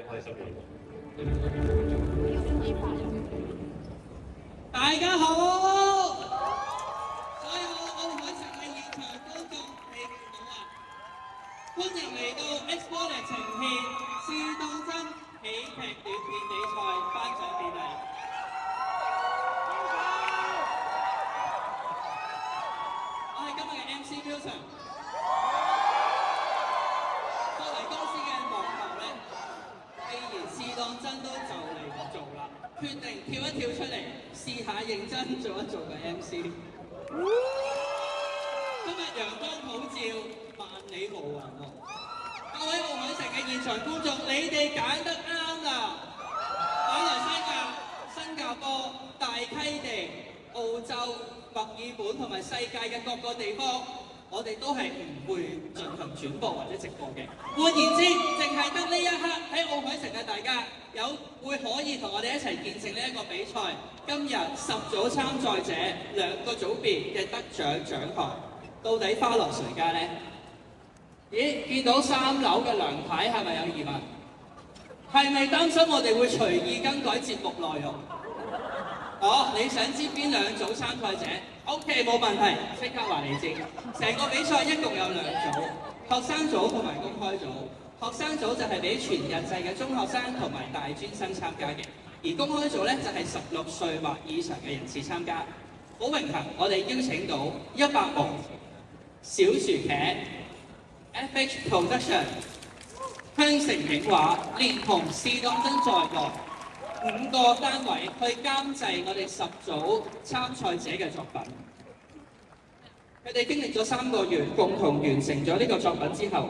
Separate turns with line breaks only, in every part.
開心嘅。
大家好，所有奧海城嘅現場觀眾，你哋好啊！歡迎嚟到 Expo 呈獻試當真喜劇短片比賽頒獎典禮。我係今日嘅 MC Wilson。作為公司嘅幕後咧，既然試當真都就嚟唔做啦，決定跳一跳出嚟，試下認真做一做個 MC。今日陽光普照，萬里無雲喎。各位奧海城嘅現場觀眾，你哋揀得啱啦！馬來西亞、新加坡、大溪地、澳洲、墨爾本同埋世界嘅各個地方，我哋都係唔會進行轉播或者直播嘅。換言之，淨係得呢一刻喺奧海城嘅大家會可以同我哋一齊見證呢一個比賽。今日10組參賽者2個組別嘅得獎獎項，到底花落誰家呢？咦，見到3樓嘅梁太係咪有疑問？係咪擔心我哋會隨意更改節目內容？你想知邊2組參賽者 ？OK， 冇問題，即刻話你知。成個比賽一共有2組，學生組同埋公開組。學生組就係俾全日制嘅中學生同埋大專生參加嘅，而公開組咧就係16歲或以上嘅人士參加。好榮幸，我哋邀請到100毛、小薯茄、FH Production、香城影畫，連同試當真在內5個單位去監製我哋10組參賽者嘅作品。佢哋經歷咗3個月，共同完成咗呢個作品之後，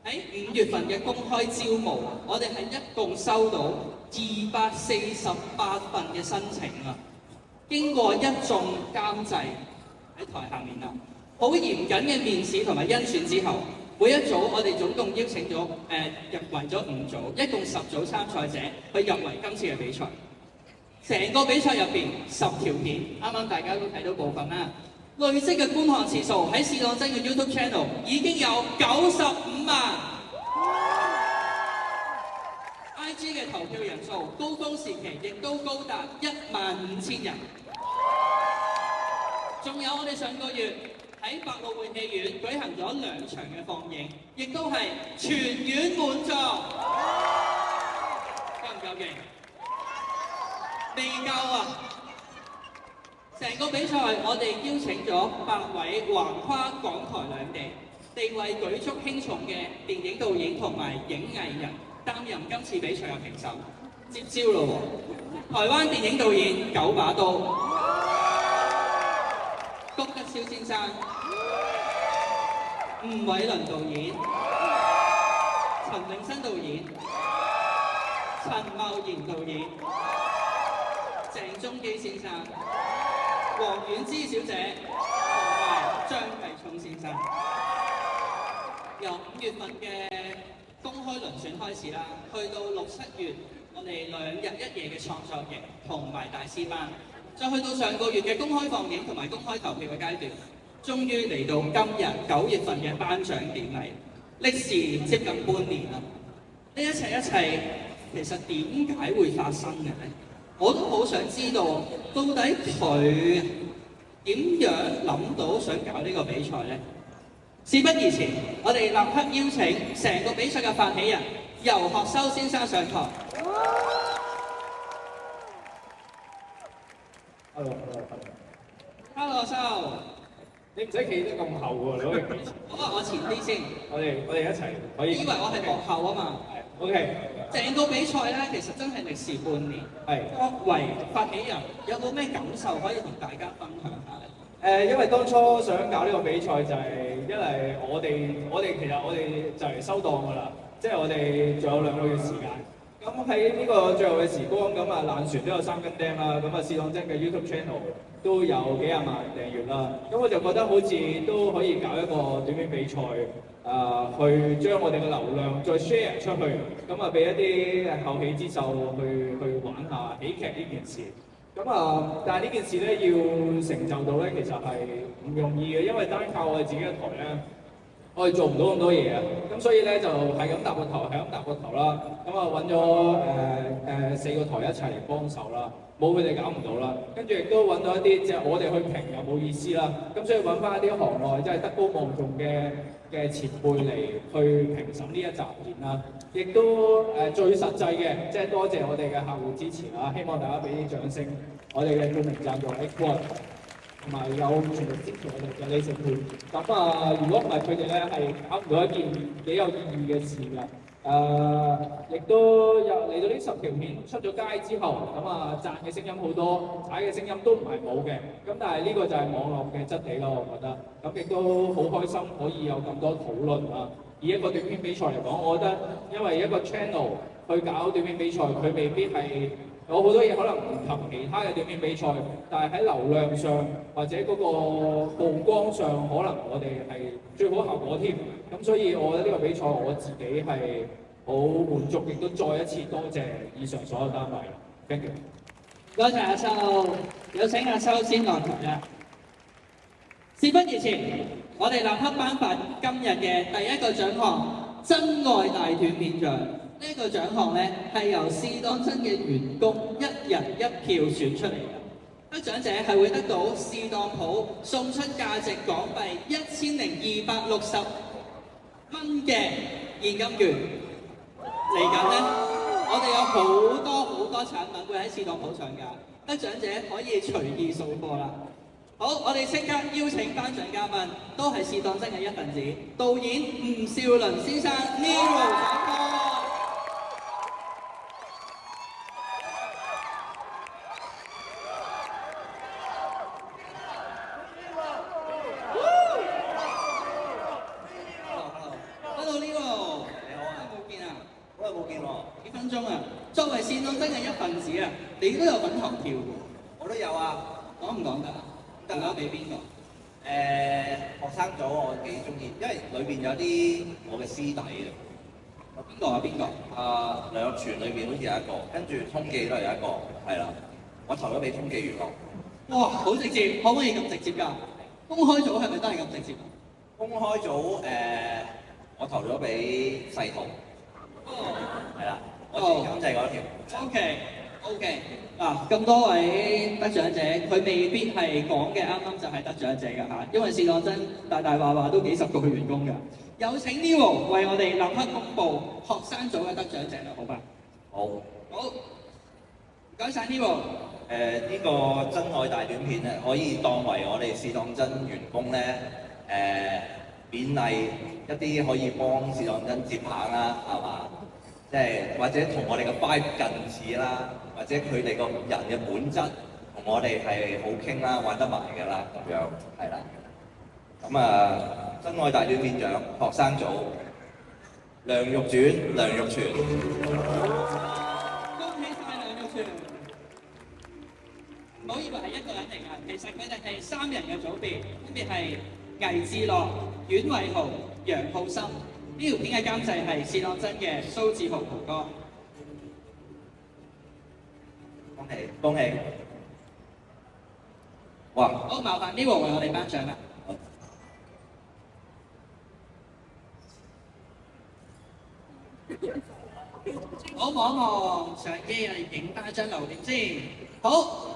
喺5月份嘅公開招募，我哋係一共收到248份嘅申請啊！經過一眾監製喺台下面啦，好嚴謹嘅面試同埋甄選之後，每一組我哋總共邀請咗入圍咗5組，一共10組參賽者去入圍今次嘅比賽。成個比賽入邊10條片，啱啱大家都睇到部分啦。累積嘅觀看次數喺試當真嘅 YouTube Channel 已經有95萬。IG 嘅投票人數高峰時期亦都高達15000人。仲有我哋上個月喺百老匯戲院舉行咗2場嘅放映，亦都係全院滿座。夠唔夠勁？未夠啊！成個比賽我哋邀請咗8位橫跨港台兩地、地位舉足輕重嘅電影導演同埋影藝人擔任今次比賽嘅評審。接招咯喎！台灣電影導演9把刀，谷德昭先生、吳偉倫導演、陳永新導演、陳茂賢導演、鄭中基先生、黃婉芝小姐同埋張繼聰先生。由5月份嘅公開遴選開始啦，去到6、7月，我哋2日1夜嘅創作營同埋大師班，再去到上個月嘅公開放映同埋公開投票嘅階段，終於嚟到今日9月份嘅頒獎典禮，歷時接近半年啦。呢一切其實點解會發生嘅咧？我都好想知道，到底佢點樣諗到想搞呢個比賽呢？事不宜遲，我哋立刻邀請成個比賽嘅發起人游學修先生上台。Hello， 學修，
你唔使企得咁後喎，你可以企前。
好啊，我前啲先。
我哋一齊可以。
以為我係幕後啊嘛。
OK。
成個比賽咧，其實真係歷時半年。係。作為發起人，有冇咩感受可以同大家分享下咧？
因為當初想搞呢個比賽就係因為我哋其實我哋就嚟收檔㗎啦，即係我哋仲有2個月時間。咁喺呢個最後嘅時光，咁啊爛船都有3根釘啦，咁啊試當真嘅 YouTube Channel 都有幾廿萬訂閱啦，咁我就覺得好似都可以搞一個短片比賽，去將我哋嘅流量再 share 出去，咁啊俾一啲後起之秀去玩下喜劇呢件事。咁但係呢件事咧要成就到咧，其實係唔容易嘅，因為單靠我哋自己嘅台咧，我哋做唔到咁多嘢啊，咁所以咧就係咁搭個頭，係咁搭個頭啦。咁啊揾咗4個台一齊嚟幫手啦，冇佢哋搞唔到啦。跟住亦都揾到一啲即係我哋去評又冇意思啦，咁所以揾翻一啲行內即係德高望重嘅前輩嚟去評審呢一集片啦。亦都最實際嘅，即係多謝我哋嘅客戶支持啦，希望大家俾啲掌聲，我哋嘅著名贊助 X1。同埋有全力支持我哋嘅呢隻片。咁啊，如果唔係佢哋咧，係搞唔到一件幾有意義嘅事㗎。亦都有嚟到呢10條片出咗街之後，咁啊讚嘅聲音好多，踩嘅聲音都唔係冇嘅。咁但係呢個就係網絡嘅質地咯，我覺得。咁亦都好開心可以有咁多討論啊。以一個短片比賽嚟講，我覺得因為一個 channel 去搞短片比賽，佢未必係。有好多嘢可能唔及其他嘅短片比賽，但係喺流量上或者嗰個曝光上，可能我哋係最好效果添。咁所以我覺得呢個比賽我自己係好滿足，亦都再一次多謝以上所有單位。Thank you。
多謝阿秋，有請阿秋先落台啦。事不宜遲，我哋立刻頒發今日嘅第一個獎項——真愛大短片獎。呢個獎項咧係由試當真嘅員工1人1票選出嚟嘅，得獎者係會得到試當鋪送出價值港幣1260蚊嘅現金券。嚟緊咧，我哋有好多產品會喺試當鋪上架，得獎者可以隨意掃貨啦。好，我哋即刻邀請頒獎嘉賓，都係試當真嘅一份子，導演吳兆倫先生 Nero 上課。作為試當真嘅一份子啊，你都有份投票喎。
我都有啊，
講唔講得啊？得啦，俾邊個？
學生組我幾中意，因為裏邊有啲我嘅師弟啊。
邊個啊？邊個？
梁玉全裏邊好似有一個，跟住通記都係有一個，係啦。我投咗俾通記員咯。
哇，好直接，可唔可以咁直接㗎？公開組係咪都係咁直接？
公開組我投咗俾世圖。
哦。
係啦。我自己監製嗰條。
OK。嗱，咁多位得獎者，佢未必係講嘅，啱啱就係得獎者㗎嚇，因為試當真大話都幾十個員工㗎。有請 Nero 為我哋立刻公佈學生組嘅得獎者啦，好嗎？
好。
好。唔該曬 Nero。
呢個真愛大短片咧，可以當為我哋試當真員工咧，勉勵一啲可以幫試當真接棒啦，係嘛？即係或者同我哋嘅 vibe 近似啦，或者佢哋個人嘅本質同我哋係好傾啦，玩得埋㗎啦，咁樣係啦。咁真愛大短片獎學生組梁玉轉、梁玉全。
恭喜曬梁玉全！唔好以為係一個人嚟㗎，其實佢哋係3人嘅組別，分別係魏志樂、阮偉豪、楊浩森。呢條片嘅監製係試當真嘅蘇志豪豪哥。
恭喜！哇！
好，麻煩 Nero 為我哋頒獎啦。好，望一望相機啊，影翻張留念先。好，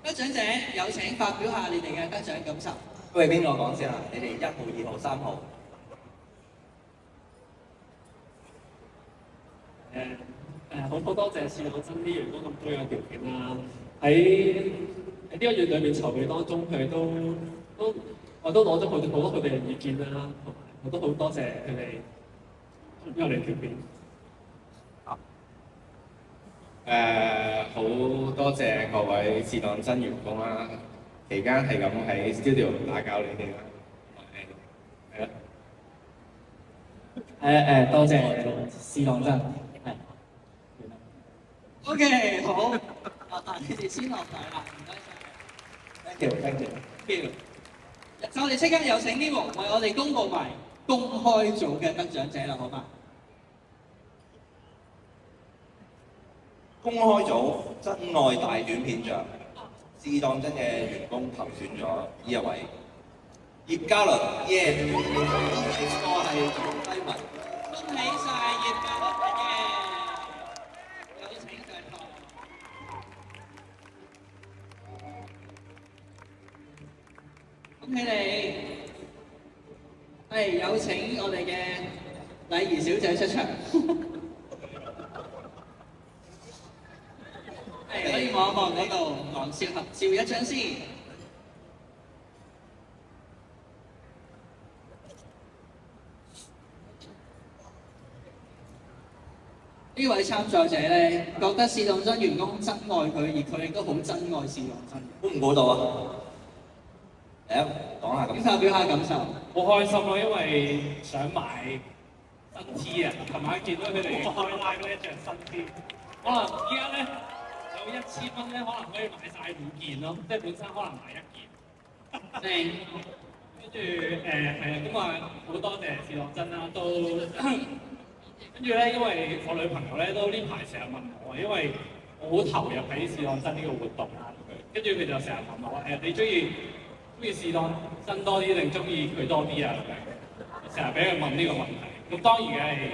得獎者有請發表下你哋嘅得獎感受。
喂，邊個講先啊？你哋1號、2號、3號。
好多謝試當真啲員工咁多嘅條件啦。喺呢個月裏面籌備當中，佢哋我都攞咗好多佢哋嘅意見啦，同埋我都好多謝佢哋俾我哋條件。
好多謝各位試當真員工啦，期間係咁喺 studio 打攪你哋啦，係啦。
多謝試當真。OK， 好。你哋先落台啦，唔該晒。
Thank you。
就我哋即刻有請 Nero 為我哋公佈埋公開組嘅得獎者啦，好嗎？
公開組真愛大短片獎，試當真嘅員工投選咗呢一位葉嘉倫，耶！你 score 係低文。
恭喜晒葉嘉倫嘅，有請上台。恭喜你！係有請我哋嘅禮儀小姐出場。係可以望一望嗰度，黃少合照一張先。呢位參賽者咧，覺得試當真員工真愛佢，而佢亦都好真愛試當真。
估唔估到啊？嚟啊，講下咁。
發表下感受。
好開心咯，因為想買新 T 啊！琴晚見到佢哋開 live 咧着新 T，可能依家咧有1000蚊咧，可能可以買晒5件咯，即係本身可能買1件。
正。
跟住係啊，咁啊好多謝試當真啦，都跟住咧，因為我女朋友咧都呢排成日問我，因為我好投入喺試當真呢個活動啊，跟住佢就成日問我你中意試當真多啲定中意佢多啲啊？成日俾佢問呢個問題，咁當然係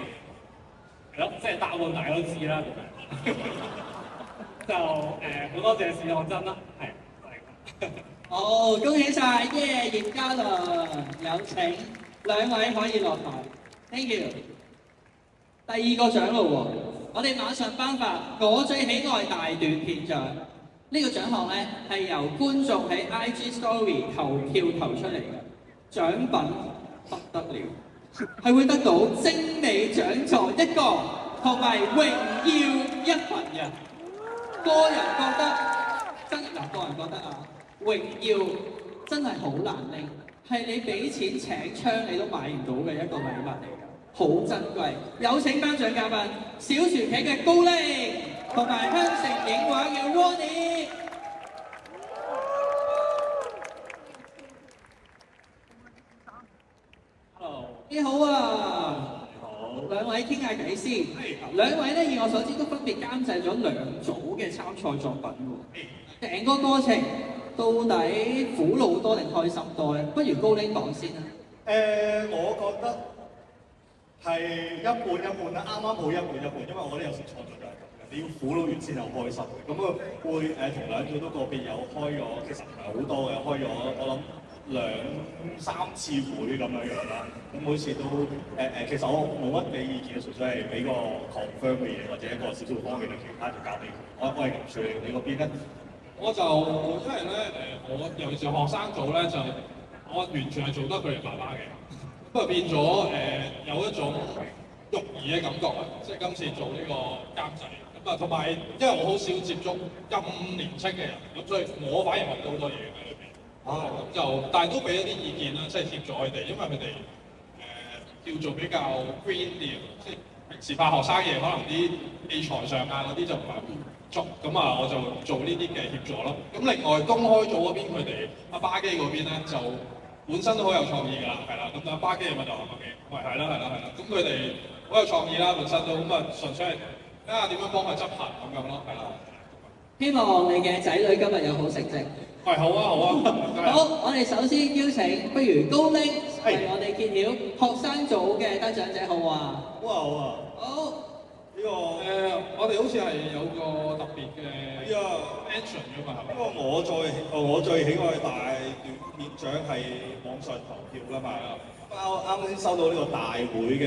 咯，即係答案大家都知啦。就好多謝試當真啦，係。
好，恭喜晒，耶！葉嘉倫，有請兩位可以落台 ，thank you。第二個獎咯喎，我哋馬上頒發我最喜愛大短片獎。呢個獎項咧係由觀眾喺 IG Story 投票投出嚟嘅，獎品不得了，係會得到精美獎座1個，同埋榮耀1份嘅。個人覺得榮耀真係好難拎，係你俾錢請槍你都買唔到嘅一個禮物嚟㗎，好珍貴。有請頒獎嘉賓小廚企嘅高力，同埋香城影畫嘅 Ronnie。
Hello，
你好啊！
好。
兩位傾下偈先。兩位咧，以我所知都分別監製咗2組嘅參賽作品喎。成個過程到底苦惱多定開心多咧？不如高拎講先啦。
我覺得係一半一半啦，啱啱好一半一半，因為我覺得有時創作就係咁嘅，你要苦惱完先有開心嘅。咁啊會同兩組都個別有開咗，其實唔係好多嘅，開咗我諗2-3次會咁樣啦。咁每次都其實我冇乜俾意見，純粹係俾個 confirm 嘅嘢，或者一個少少方嘅其他就交俾佢。我係咁處理，你嗰邊咧？
我就因為咧我尤其是學生組咧，就我完全係做得佢哋爸爸嘅，咁啊變咗有一種育兒嘅感覺啊！即係今次做呢個監製，咁啊同埋因為我好少接觸咁年輕嘅人，咁所以我反而學到好多嘢喺裏邊。咁就但係都俾一啲意見啦，即係協助佢哋，因為佢哋叫做比較 green 啲，即係平時拍學生嘢，可能啲器材上啊嗰啲就唔係足，咁啊我就做呢啲嘅協助咯。咁另外公開組嗰邊佢哋阿巴基嗰邊咧就本身都好有創意㗎啦，係啦。咁阿巴基咪就話喂係啦，咁佢哋好有創意啦，本身都咁啊純粹係睇下點樣幫佢執行咁樣咯，係啦。
希望你嘅仔女今日有好成績。
喂，好啊。
好，我哋首先邀請，不如高拎為我哋揭曉學生組嘅得獎者，好啊？
好啊。
好。
呢個
我哋好似係有個特別嘅
呢個
mention 㗎嘛，係咪？
因為我最喜愛大短片獎係網上投票㗎嘛。啱先收到呢個大會嘅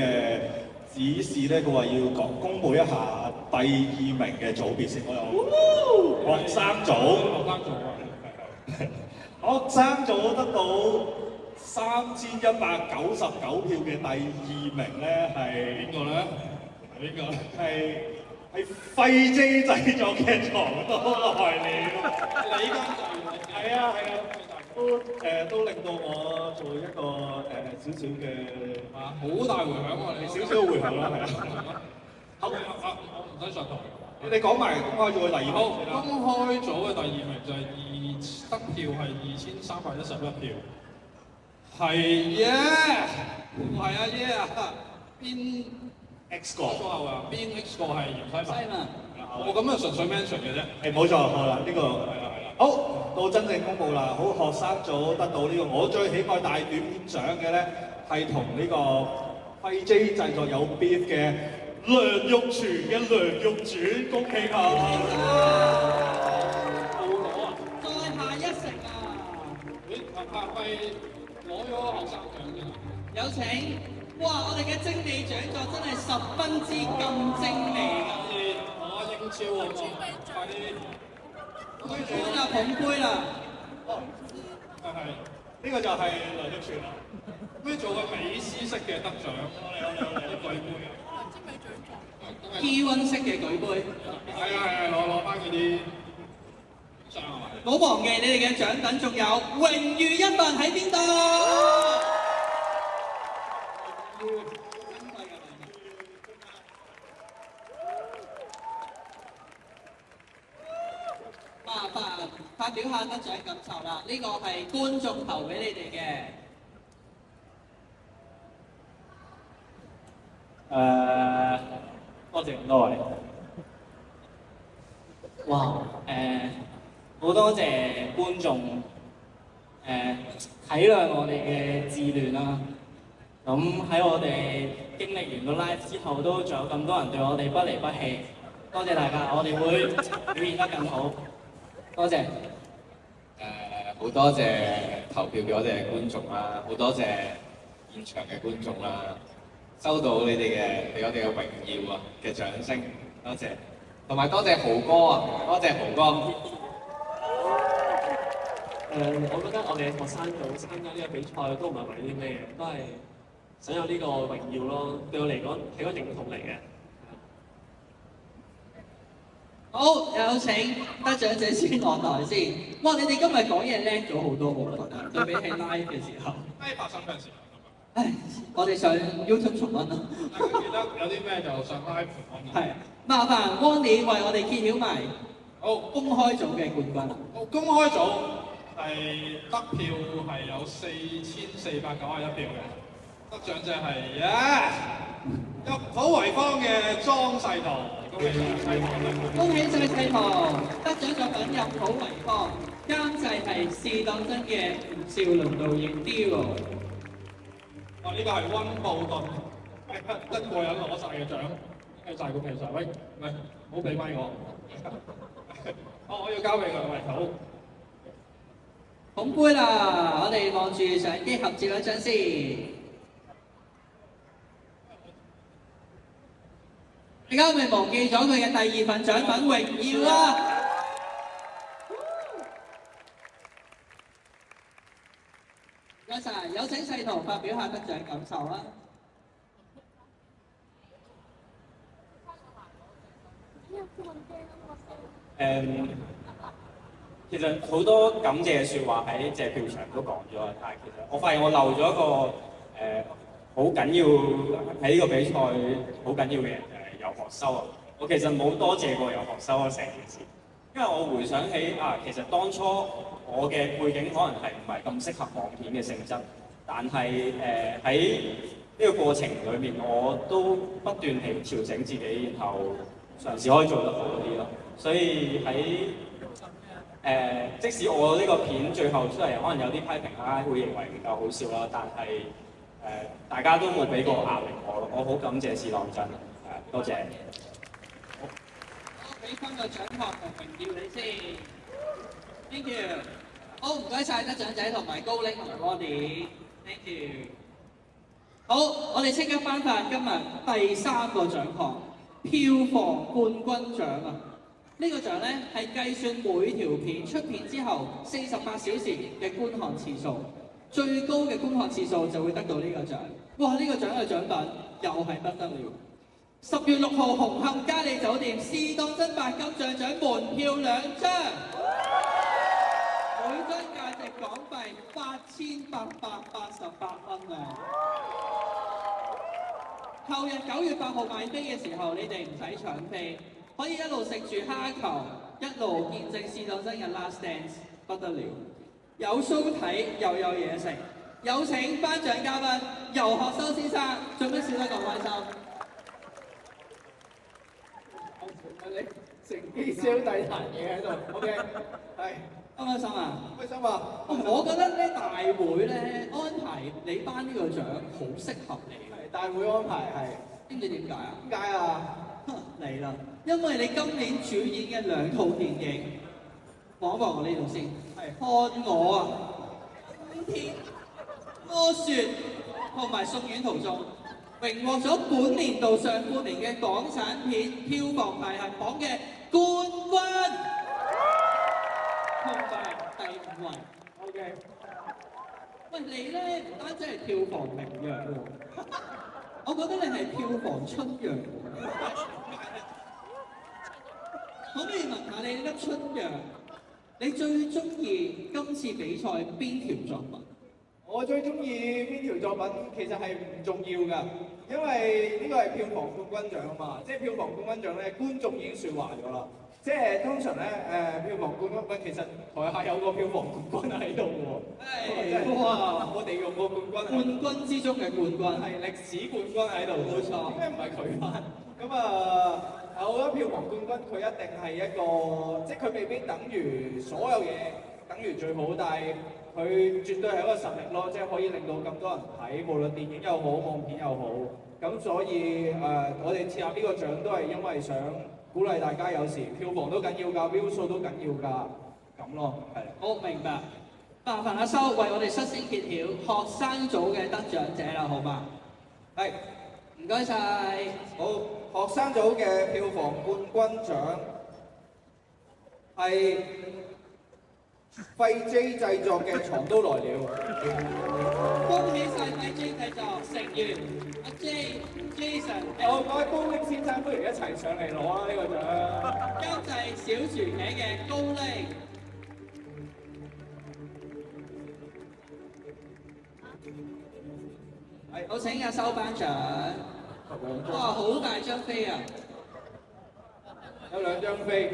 指示咧，佢話要公佈一下第2名嘅組別先。我有學生組。學生組得到3199票嘅第2名咧係邊個咧？係廢 J 製作嘅床多來了。
你間就
係啊，都令到我做一個少少嘅
好大迴響喎，你
少少迴響啦，係啊。
好，我唔使上台。
你講埋公開組嘅第2名
好，
先啦。
公開組嘅第2名就係得票係2311票，係唔係啊耶啊？邊
X 個
後啊？邊 X 個係袁西文？
西文。
我咁啊純粹 mention 嘅啫。
冇錯，好啦，呢個
係啦。
好，到真正公佈啦！好，學生組得到呢個我最喜愛大短片獎嘅咧，係同呢個輝 J 製作有 beef 嘅梁玉全嘅《梁玉傳》，恭喜佢！
再下一城啊！
攞咗學生獎嘅。
有請，哇！我哋嘅精美獎座真係十分之咁精美㗎。
我英超喎，快啲！
捧杯啦，捧杯啦！
呢個就係梁玉全啦。
咩做個美斯式嘅得獎？啲舉杯啊！P
one 式嘅舉杯。
係啊，攞翻嗰啲獎係咪？
唔好忘記你哋嘅獎品仲有榮譽一份喺邊度？麻煩發表下得獎感受啦！呢個係觀眾投俾你哋嘅。
多謝咁多位。哇！好多謝觀眾體諒我哋嘅自戀啦。咁喺我哋經歷完個 live 之後，都仲有咁多人對我哋不離不棄。多謝大家，我哋會表現得更好。多謝。
好多謝投票俾我哋嘅觀眾啦，好多謝現場嘅觀眾啦，收到你哋嘅俾我哋嘅榮耀啊嘅掌聲，多謝，同埋多謝豪哥啊，多謝豪哥。
我覺得我哋學生組參加呢個比賽都唔係為啲咩嘅，都係想有呢個榮耀咯。對我嚟講係個認同嚟嘅。
好，有請得獎者先落台先。哇！你哋今日講嘢叻咗好多，我覺得對比起 live 嘅時候。
發生咩事？
唉，我哋上 YouTube 重溫啦。
大家記得有啲咩就上 live 講。
係，麻煩 Wandy 為我哋揭曉埋
好，
公開組嘅冠軍。
好，公開組係得票係有4491票嘅，得獎者係入土為坊嘅莊世圖。
恭喜晒世圖，得獎作品入土為坊，監製係試當真嘅吳兆倫導演 Dero。
呢個係溫布頓，一個人攞晒嘅獎，係晒個皮晒。喂，唔係，唔好俾咪我。我要交俾佢，喂，好。
捧杯啦！我哋望住相機合照一張先。大家係咪忘記咗佢嘅第二份獎品榮耀啊？唔該晒，有請世圖發表下得獎感受啦。
其實好多感謝嘅説話喺謝票場都講咗，但係其實我發現我漏咗一個好緊要喺呢個比賽好緊要嘅人就係游學修啊！我其實冇多謝過游學修啊成件事，因為我回想起其實當初我嘅背景可能係唔係咁適合網片嘅性質，但係喺呢個過程裏面我都不斷地調整自己，然後嘗試可以做得好啲咯。所以喺即使我呢個片最後出嚟可能有啲批評啦，會認為唔夠好笑啦，但係大家都冇俾過壓力我咯，我好感謝試當真，多謝。
好，俾翻個獎項同榮耀你先 ，thank you。好，唔該晒得獎仔同埋高拎同埋 Wandy，thank you。好，我哋即刻頒發今日第3個獎項，票房冠軍獎啊！呢個獎咧係計算每條片出片之後48小時嘅觀看次數，最高嘅觀看次數就會得到呢個獎。哇！呢個獎嘅獎品又係不得了。10月6號紅磡嘉里酒店試當真白金像獎門票2張，每張價值港幣8888蚊啊！後日9月8號買飛嘅時候，你哋唔使搶飛。可以一路食住蝦球，一路見證試當真嘅 Last Dance， 不得了！有 show 睇又有嘢食，有請頒獎嘉賓游學修先生，做咩笑得咁開心？
你乘機燒低壇嘢喺度，OK，係
開唔開心啊？
開心啊！
我覺得咧大會咧安排你頒呢個獎好適合你。
係大會安排係，
知唔知點解啊？
點解啊？
嚟啦！因為你今年主演嘅2套電影，望一望我呢度先。係看我啊，冬天、魔雪同埋送院途中，榮獲咗本年度上半年嘅港產片票房排行榜嘅冠軍，同埋第5位。
OK，
喂，你咧唔單止係票房名揚喎，我覺得你係票房春陽喎。可唔可以問下你呢粒春陽，你最中意今次比賽邊條作品？
我最中意邊條作品其實係唔重要㗎，因為呢個係票房冠軍獎啊嘛，即係票房冠軍獎咧，觀眾已經説話咗啦。即係通常咧票房冠軍其實台下有個票房冠軍喺度喎。哇！我哋用個冠軍，
冠軍之中嘅冠軍，
係歷史冠軍喺度，
冇錯
點解唔係佢頒？咁啊，我覺得票房冠軍佢一定係一個，即係佢未必等於所有嘢等於最好，但係佢絕對係一個實力咯，即係可以令到咁多人睇，無論電影又好，網片又好。咁所以我哋設立呢個獎都係因為想鼓勵大家，有時票房都緊要㗎，view 數都緊要㗎，咁咯，係。
好明白。麻煩阿修為我哋率先揭曉學生組嘅得獎者啦，好嗎？
係，
唔該晒。
好，學生組嘅票房冠軍獎係廢 J 製作嘅《床都來了》。
恭喜晒廢 J 製作成員阿 Jason。
好，各位高拎先生，不如一齊上嚟攞啦呢個獎。
監製小廚企嘅高拎。好，請阿修頒獎。哇，好大張飛啊！
有2張飛，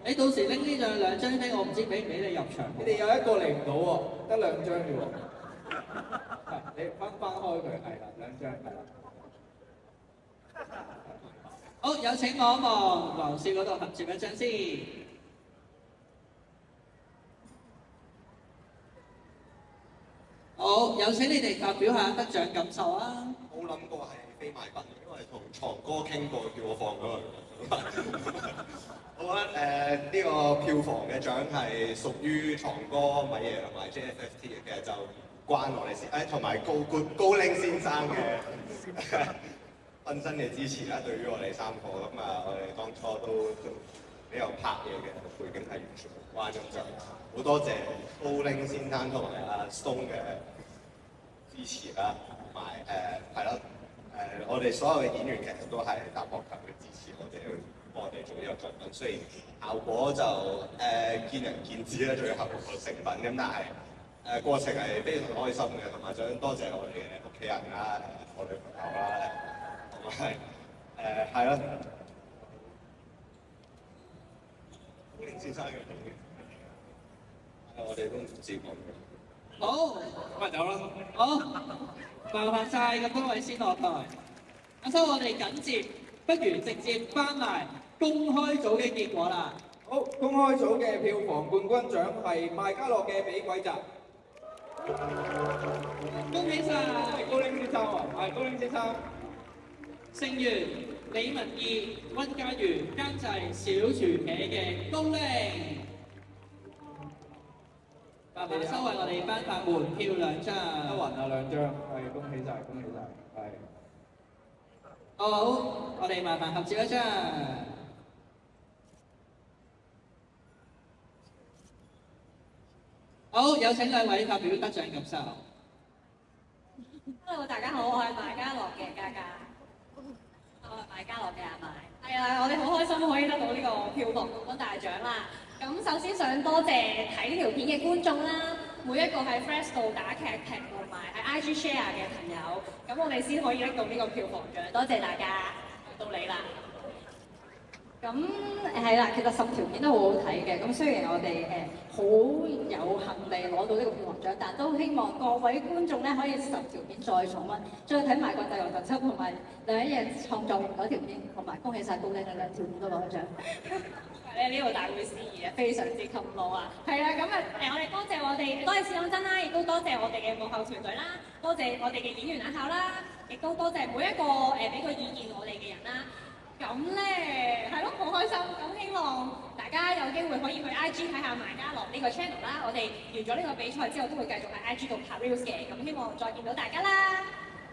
你到時拎呢2張飛，我唔知俾唔俾你入場。
你哋有一個嚟唔到喎，得2張啫喎。係，你翻開佢，係啦，2張係啦。
好，有請望一望黃少嗰度合照一張先。好，有請你哋發表下得獎感受啊！
冇諗過係非賣品，因為同床哥傾過，叫我放咗佢。我覺得呢個票房嘅獎係屬於床哥、米爺同埋 JFFT 嘅，其實就關我哋事。同埋高拎先生嘅親身嘅支持啦，對於我哋3個咁啊，我哋當初都呢個拍嘢嘅背景係完全無關咁就好多謝高拎先生同埋阿 Stone 嘅支持啦，同埋係咯我哋所有嘅演員其實都係搭膊頭去支持我哋，幫我哋做呢個作品。雖然效果就見仁見智啦，最後個成品咁，但係過程係非常開心嘅，同埋想多謝我哋嘅屋企人啦，我女朋友啦，同埋係咯。高拎先生嘅我哋都唔知講咩。
好，
咁咪走啦。
好，麻煩晒咁多位先落台。阿修，我哋緊接，不如直接頒埋公開組嘅結果啦。
好，公開組嘅票房冠軍獎係麥嘉樂嘅《俾鬼責》。
恭喜晒！
係高拎先生喎，係高拎先生。
成員李文義、温家瑜，監製小廚企嘅高拎。麻煩收為我哋頒發門票2張。
得雲啊2張，係恭喜晒，恭喜晒，係。
好，我哋麻煩合照一張。好，有請2位發表得獎感受。
Hello， 大家好，我係麥嘉樂嘅嘉嘉。我係麥嘉樂嘅阿麥。係啊，我哋好開心可以得到呢個票房冠軍大獎啦。咁首先想多謝睇呢條片嘅觀眾啦，每一個喺 Flash 度打劇評同埋喺 IG share 嘅朋友，咁我哋先可以拎到呢個票房獎。多謝大家，到你啦。咁係啦，其實10條片都好好睇嘅。咁雖然我哋好有幸地攞到呢個票房獎，但都希望各位觀眾咧可以10條片再重溫，再睇埋個帝王特輯同埋兩日創作嗰條片，同埋恭喜晒高領嘅2條片都攞咗獎。係呢個大會司儀啊，非常之襟攞啊！係啦，咁我哋多謝試當真啦，亦都多謝我哋嘅幕後團隊啦，多謝我哋嘅演員眼校啦，亦都多謝每一個俾個意見我哋嘅人啦。咁咧係咯，好開心。咁希望大家有機會可以去 IG 睇下麥嘉樂呢個 channel 啦。我哋完咗呢個比賽之後，都會繼續喺 IG 度拍 reels 嘅。咁希望再見到大家啦。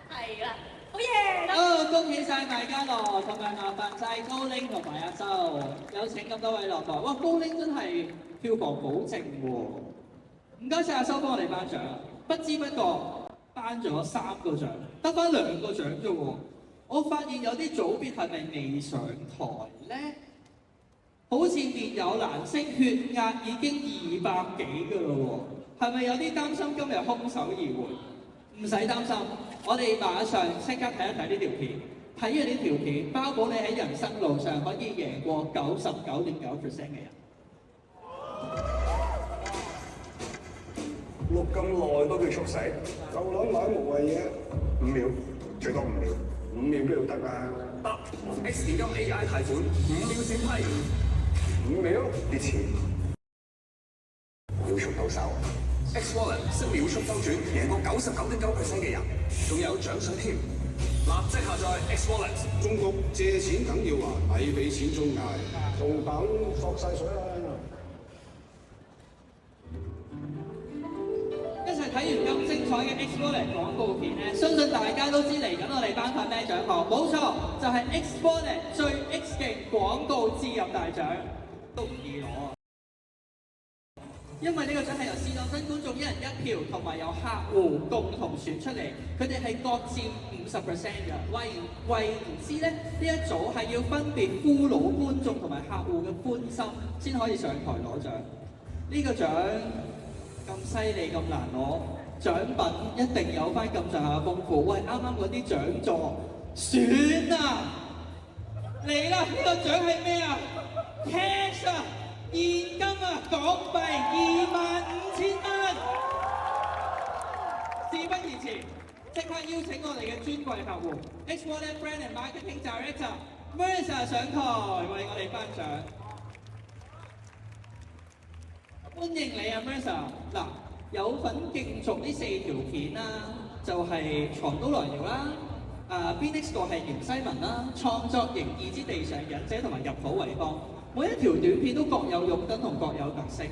係啦，好嘢！
好，恭喜晒麥嘉樂，同埋麻煩晒高拎同埋阿周，有請咁多位落台。哇，高拎真係票房保證喎！唔該晒阿修幫我哋頒獎，不知不覺頒咗3個獎，得翻2個獎啫喎。我發現有啲組別係咪未上台咧？好似面有難色，血壓已經200幾㗎咯喎，係咪有啲擔心今日空手而回？唔使擔心，我哋馬上即刻睇一睇呢條片，睇完呢條片，包保你喺人生路上可以贏過99.9% 嘅人。
錄咁耐都叫速死，夠撚買無謂嘢，5秒，最多5秒，5秒都要得啦。得 ，X 現金 AI 貸款5秒先批，5秒啲錢秒速到手。X Wallet 識秒速周轉，贏過99.9% 嘅人，仲有獎賞添。立即下載 X Wallet。中國借錢梗要還，咪俾錢中介，仲等索晒水啦！
一齊睇完咁精彩嘅 X Wallet 廣告片咧，相信大家都知嚟緊我哋頒發咩獎項？冇錯，就係 X Wallet 最 X 勁廣告置入大獎，都唔易攞啊！因為呢個獎係由試當真觀眾1人1票，同埋由客戶共同選出嚟，佢哋係各佔50% 嘅。為唔知咧，呢一組係要分別俘虜觀眾同埋客戶嘅歡心，先可以上台攞獎。呢個獎咁犀利咁難攞，獎品一定有翻咁上下豐富。喂，啱啱嗰啲獎座選啊，嚟啦！呢個獎係咩啊 ？Cash 啊！現金啊，港幣25000蚊。事不宜遲，即刻邀請我哋嘅尊貴客戶 X Wallet Brand and Marketing Director Mercer 上台為我哋頒獎。歡迎你啊 Mercer！ 嗱，有份競逐呢4條片啦，就係、床都來了啦，邊 X 個係袁西文啦，創作型2之地上忍者同埋入土為邦。每一條短片都各有用燈同各有特色，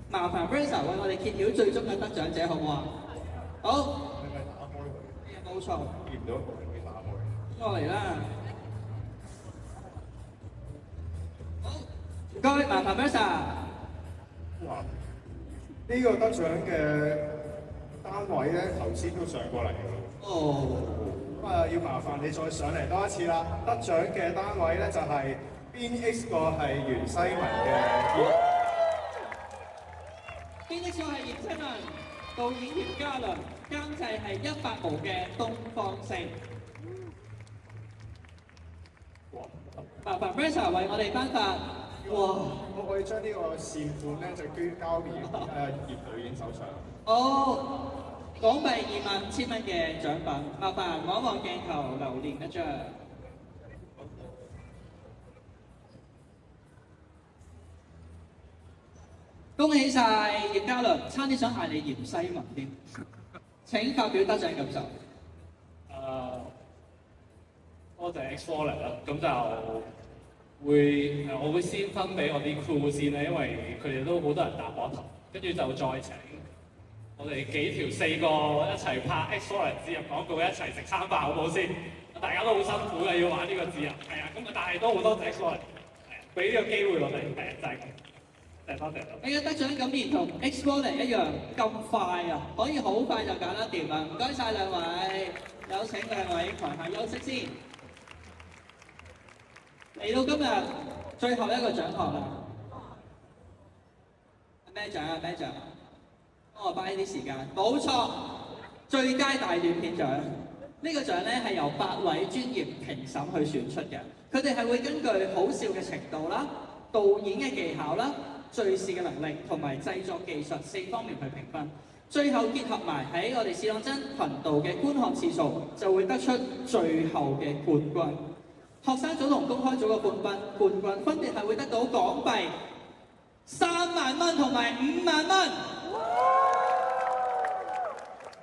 麻煩 Mercer 為我哋揭曉最終嘅得獎者好唔好啊？好，
你咪打開佢。
冇錯。
見唔到一個人會打開。
過嚟啦。好，唔該，麻煩 Mercer。
哇！呢個得獎嘅單位咧，頭先都上過嚟㗎啦。
哦。
要麻煩你再上嚟多一次啦。得獎嘅單位咧就係、邊 X 個係袁西文嘅，
邊 X 個係袁西文，導演葉嘉倫，監製係100毛嘅東方星。麻煩 Mercer 為我哋頒發。哇！
我可以將呢個善款咧就捐交俾葉導演手上。
好，港幣25000蚊嘅獎品，麻煩望望鏡頭留念一張。恭喜晒葉嘉倫，差啲想嗌你嚴西文添。請發表得獎感受。
多謝 X Wallet 啦，咁就我會先分俾我啲 crew 先咧，因為佢哋都好多人搭我頭，跟住就再請我哋4個一齊拍 X Wallet 置入廣告，一齊食餐飯好唔好先？大家都好辛苦嘅，要玩呢個置入，係啊，咁但係都好多謝 X Wallet，俾呢個機會我哋，係啊，就係咁。多謝。
你嘅得獎感言同 X Wallet 一樣咁快啊，可以好快就搞得掂啊！唔該晒兩位，有請兩位台下休息先。嚟到今日最後一個獎項啦，咩獎啊？咩獎？幫我擺啲時間。冇錯，最佳大短片獎。呢個獎咧係由8位專業評審去選出嘅，佢哋係會根據好笑嘅程度啦、導演嘅技巧啦、敘事嘅能力同埋製作技術4方面去評分，最後結合埋喺我哋試當真頻道嘅觀看次數，就會得出最後嘅冠軍。學生組同公開組嘅冠軍分別係會得到港幣3萬蚊同埋5萬蚊。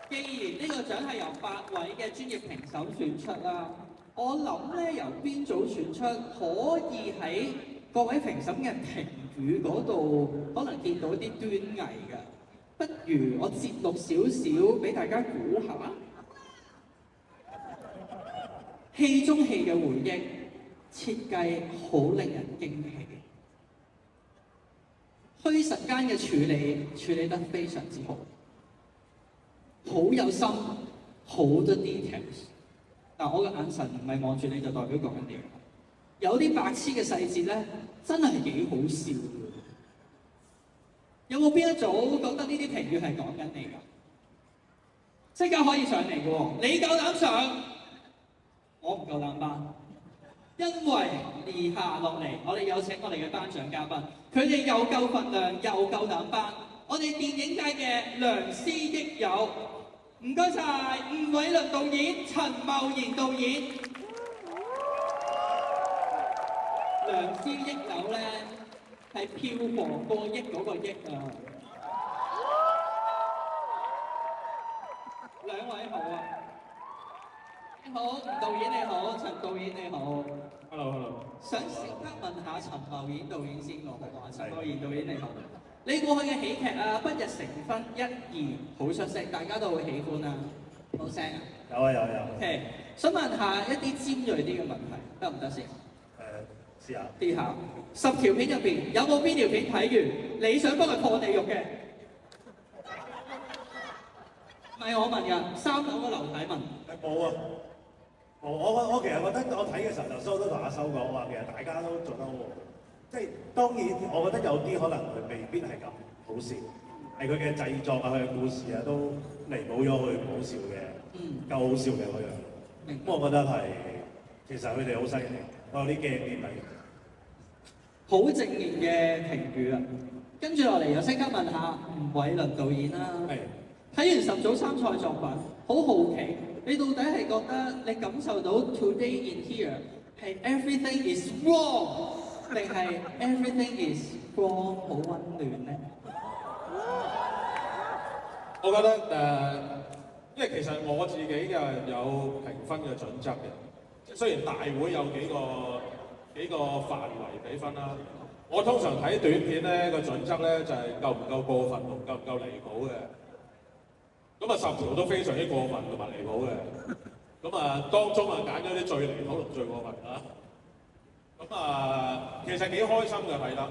既然呢個獎係由8位嘅專業評審選出啦，我諗咧由邊組選出可以喺各位評審嘅評語嗰度可能見到啲端倪嘅。不如我節錄少少俾大家估下，戲中戲嘅回憶設計好令人驚喜，虛實間嘅處理得非常之好，好有心，好多 details。但我嘅眼神唔係望住你就代表講緊你，有啲白痴嘅細節咧，真係幾好笑嘅。有冇邊一組覺得呢啲評語係講緊你㗎？即刻可以上嚟嘅喎，你夠膽上，我唔夠膽班。因為以下落嚟，我哋有請我哋嘅頒獎嘉賓，佢哋又夠份量，又夠膽班。我哋電影界嘅良師益友，唔該晒吳偉倫導演、陳茂賢導演。良師益友咧，係票房過億嗰個億啊！兩位好啊！你好，吳導演你好，陳導演你好。
Hello。
想即刻問下陳茂賢導演先好啊，陳茂賢導演你好。你過去嘅喜劇啊，《不日成婚》1、2好出色，大家都好喜歡啊。冇聲啊？
有啊有。
OK，想問下一啲尖鋭啲嘅問題，得唔得先？
試下。
啲下10條片入邊，有冇邊條片睇完你想幫佢破地獄嘅？唔係我問㗎，3樓嘅劉太問。
冇啊。我其實覺得我睇嘅時候就收都同阿修講話，其實大家都做得好好。即係當然，我覺得有啲可能佢未必係咁好笑，係佢嘅製作啊、佢嘅故事啊都彌補咗佢唔好笑嘅，夠好笑嘅嗰樣。咁我覺得係其實佢哋好犀利，我有啲驚啲咪。
好正面嘅評語啊！跟住落嚟又即刻問下吳偉倫導演啦。睇完10組參賽作品，好好奇你到底係覺得你感受到 Today in Here 係 Everything is wrong 定係 Everything is wrong 好溫暖咧？
我覺得因為其實我自己嘅有評分嘅準則嘅，雖然大會有幾個範圍俾分啦，我通常睇短片咧個準則咧就係夠唔夠過分同夠唔夠離譜嘅。咁啊10條都非常之過分同埋離譜嘅，咁啊當中啊揀咗啲最離譜同最過分啦。咁啊其實幾開心嘅睇得，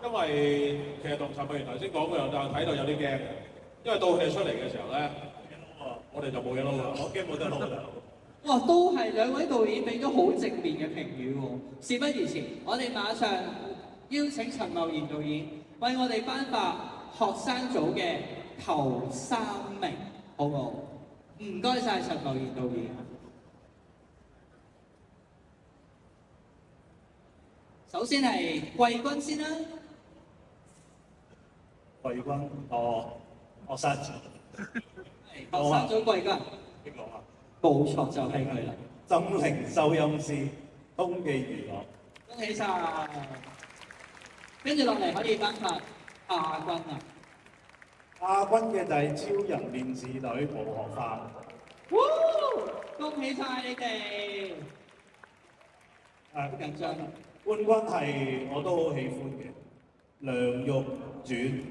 因為其實同陳茂賢頭先講嘅又睇到有啲驚嘅，因為到佢哋出嚟嘅時候咧，我哋就冇嘢撈啦，我驚冇得撈啦。
哇，都係兩位導演俾咗好正面嘅評語喎。事不宜遲，我哋馬上邀請陳茂賢導演為我哋頒發學生組嘅頭3名，好唔好？唔該晒陳茂賢導演。首先係季軍先啦。
季軍，學生組。
學生組季軍。
邊個啊？
冇錯，就係佢啦。
心靈收音師，冬記娛樂。
恭喜晒！跟住落嚟可以頒發亞軍啦。
亞軍嘅就係超人面試隊冇學花。
恭喜晒你哋！好緊張啊！
冠軍係我都好喜歡嘅，梁玉轉。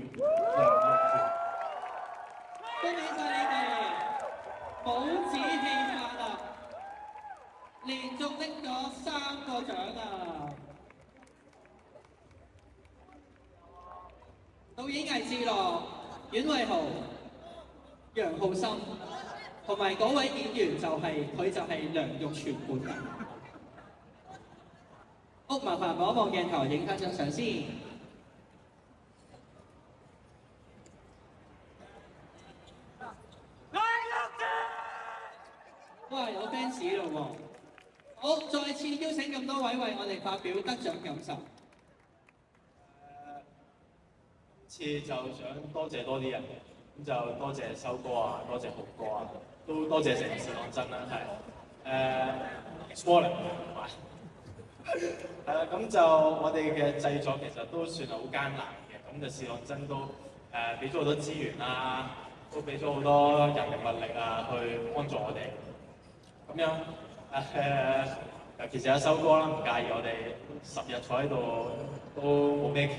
恭喜晒你哋！帽子戲法啊，連續拎咗3個獎啊！導演魏志樂、阮偉豪、楊浩森，同埋嗰位演員就係梁玉全本人。好，麻煩望一望鏡頭，影翻張相先。哇，有 fans 咯喎！好，再次邀請咁多位為我哋發表得獎感受。
今次就想多謝多啲人嘅，咁就多謝修哥啊，多謝豪哥啊，都多謝成件事當真啦，係X-Wallet 係啦，咁就我哋嘅製作其實都算係好艱難嘅，咁就試當真都俾咗好多資源啦，都俾咗好多人力物力啊去幫助我哋，咁樣尤其是阿修哥啦，唔介意我哋10日坐喺度都冇咩橋。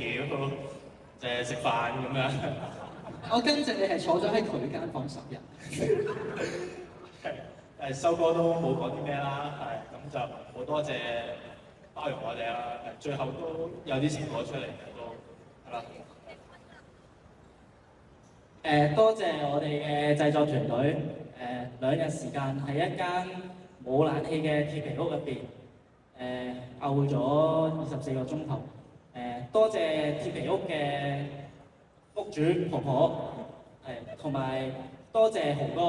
就係食飯咁樣。
我跟住你係坐咗喺佢間房10日。
係，修哥都冇講啲咩啦，係，咁就好多謝包容我哋啦，最後都有啲成果出嚟嘅都，係啦。
多謝我哋嘅製作團隊，2日時間喺一間冇冷氣嘅鐵皮屋入邊，漚咗24個鐘頭。多謝鐵皮屋嘅屋主婆婆，同埋多謝豪哥。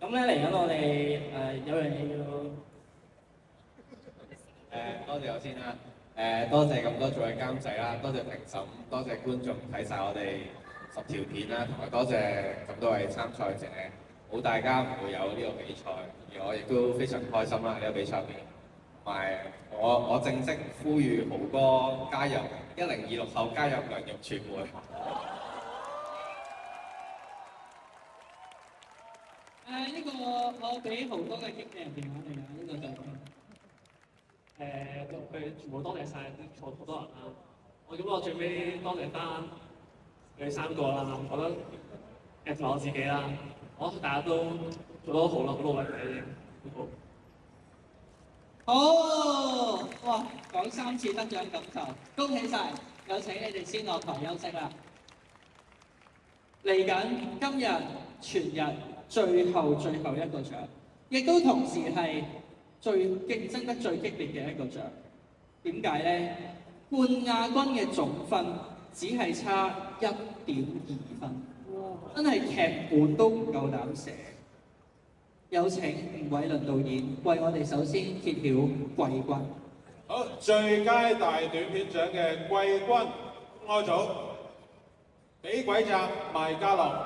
咁咧嚟緊我哋有樣嘢要
多謝我先啦。多謝咁多組嘅監製啦，多謝評審，多謝觀眾睇晒我哋10條片啦，同埋多謝咁多位參賽者。冇大家唔會有呢個比賽，而我亦都非常開心啦！呢個比賽入邊。同埋我正式呼籲豪哥加入1026後加入良肉傳媒。
呢個我俾豪哥嘅經理人電話嚟啊，呢個就
佢全部多謝晒好多人啦。我最尾多謝翻佢哋3個啦，我覺得同我自己啦，我覺得大家都做得好啦，好努力嘅已經。
好，哇！講3次得獎感受，恭喜晒！有請你哋先落台休息啦。嚟緊今日全日最後一個獎，亦都同時係競爭得最激烈嘅一個獎。點解呢？冠亞軍嘅總分只係差1.2分，真係劇本都唔夠膽寫。有請吳偉倫導演為我哋首先揭曉季軍。
好，最佳大短片獎嘅季軍開組，俾鬼集麥嘉樂。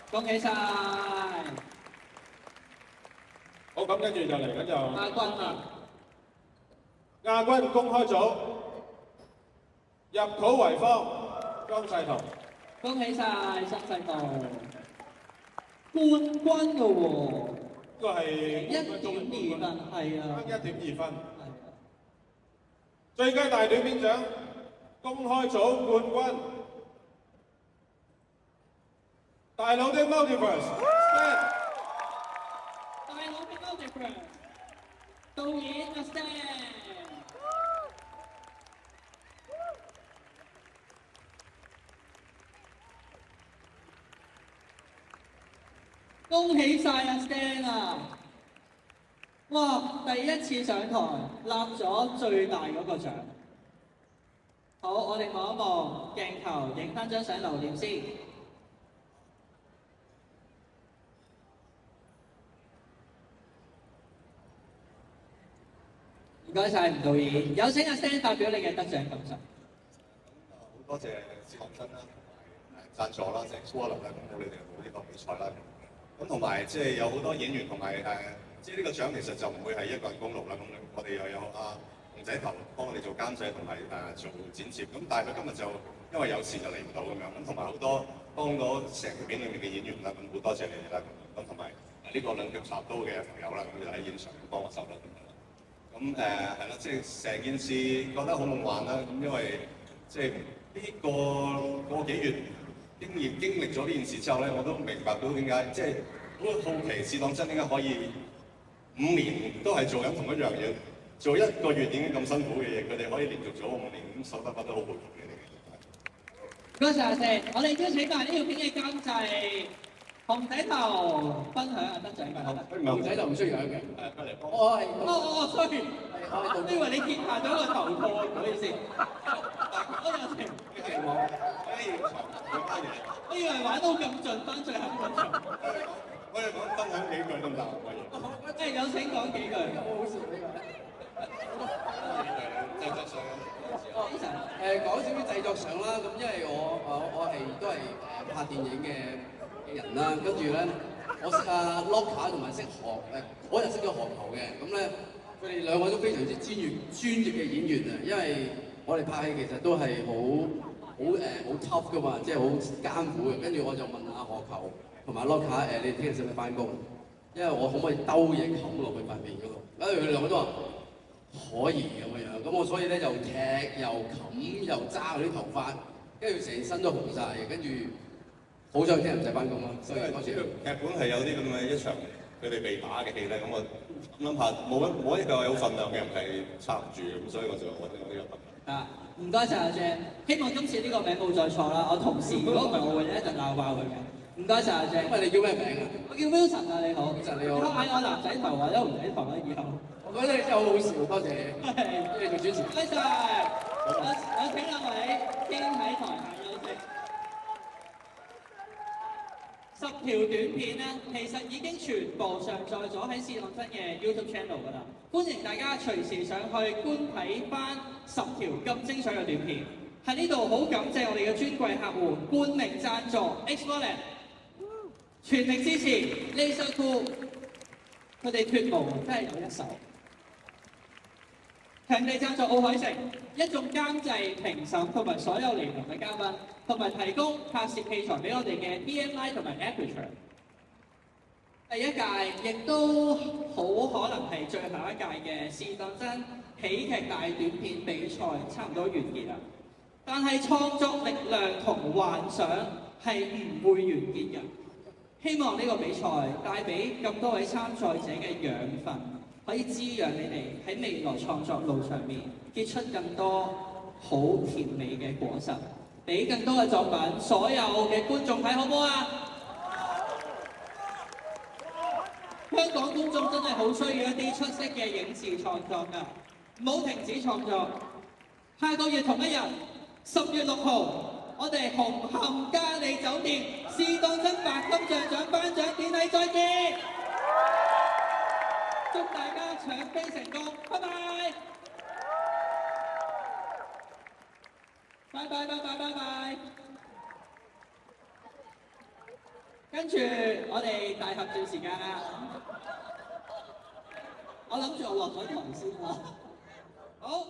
恭喜晒！
好，咁跟住就嚟緊就
亞軍啦。
亞軍公開組，入土為坊，江世彤。
恭喜晒，江世彤。冠軍㗎喎。
呢個係
1.2分，係啊。
1.2分。最佳大短片獎公開組冠軍，大佬的 Multiverse。
大佬的 Multiverse， 導演阿 Stan。恭喜晒阿 Stan 啊！哇，第一次上台立咗最大嗰個獎。好，我哋望一望鏡頭，影翻張相留念先。唔該晒吳導演，有請阿 Stan 發表你嘅得獎感受。
好多謝史學真啦，同埋贊助啦，即係 X-Wallet 啦，咁你哋冇呢個比賽啦。咁同埋即係有好多演員同埋即係呢個獎其實就唔會係一個人功勞啦。咁我哋又有熊仔頭幫我哋做監製同埋做剪接。咁但係佢今日就因為有事就嚟唔到咁樣。咁同埋好多幫到成條片裏面嘅演員啦，咁好多謝你哋啦。咁同埋呢個兩腳插刀嘅朋友啦，咁就喺現場幫我手啦。咁係啦，即係成件事覺得好夢幻啦。咁因為即係呢個幾月經歷咗呢件事之後咧，我都明白到點解，即係好好奇試當真點解可以5年都係做緊同一樣嘢，做1個月已經咁辛苦嘅嘢，佢哋可以連續做5年，咁手得都好佩服你哋嘅。
唔該晒阿 Stan，我哋邀請埋呢條片嘅監製熊仔頭分享下得獎感受。
熊仔頭唔需要嘅，sorry，
我以為你揭下咗個頭套啊，唔好意思。我以為玩到咁盡，翻最後一個場。
我哋講分享幾句得唔得？
有請講幾句。
誒
講少啲製作上啦，咁因為我都係拍電影嘅人啦，跟住咧我識阿 Loka 同埋識嗰日識咗何球嘅，咁咧佢哋兩個都非常之專業嘅演員啊，因為我哋拍戲其實都係好 tough 噶嘛，即係好艱苦嘅。跟住我就問阿何球同埋 Loka 你哋聽日使唔使翻工？因為我可唔可以兜嘢冚落去塊面嗰度？跟住佢哋兩個都話可以咁樣，咁我所以咧就踢又冚又揸佢啲頭髮，跟住成身都紅晒嘅，跟住好想聽日唔使翻工啦。所以多謝。
劇本係有啲咁嘅一場佢哋被打嘅戲咧，咁我諗下冇一個有份量嘅人係撐唔住，咁所以我就覺得有啲有份量。
啊，唔該晒阿 Jam， 希望今次呢個名冇再錯啦。我同事如果唔係我會一陣鬧爆佢嘅。唔該晒阿 Jam。
喂，你叫咩名啊？
我叫 Wilson 啊，你好。
Wilson 你好。
嗌我男仔頭或者紅仔頭啦，以後。
我覺得你真係好好笑，多謝你。你做主持。
唔該晒。我請兩位先喺台下休息。10條短片咧，其實已經全部上載咗喺試當真嘅 YouTube channel 㗎啦。歡迎大家隨時上去觀睇翻10條咁精彩嘅短片。喺呢度好感謝我哋嘅尊貴客戶冠名贊助 XWallet， 全力支持 Laser Cool， 佢哋脫毛真係有一手。強力贊助奧海城，一眾監製、評審同埋所有嚟臨嘅嘉賓，同埋提供拍攝器材俾我哋嘅 BMI 同埋 Aperture。第一屆亦都好可能係最後一屆嘅試當真喜劇大短片比賽，差唔多完結啦。但係創作力量同幻想係唔會完結嘅。希望呢個比賽帶俾咁多位參賽者嘅養分，可以滋養你哋喺未來創作路上面結出更多好甜美嘅果實，俾更多嘅作品所有嘅觀眾睇，好唔好啊？香港觀眾真係好需要一啲出色嘅影視創作㗎，唔好停止創作。下個月同一日10月6號，我哋紅磡嘉里酒店試當真白金像獎頒獎典禮再見。祝大家搶飛成功，拜拜！拜拜拜拜拜拜！跟住我哋大合照時間啦，我諗住我落咗台先啦，好。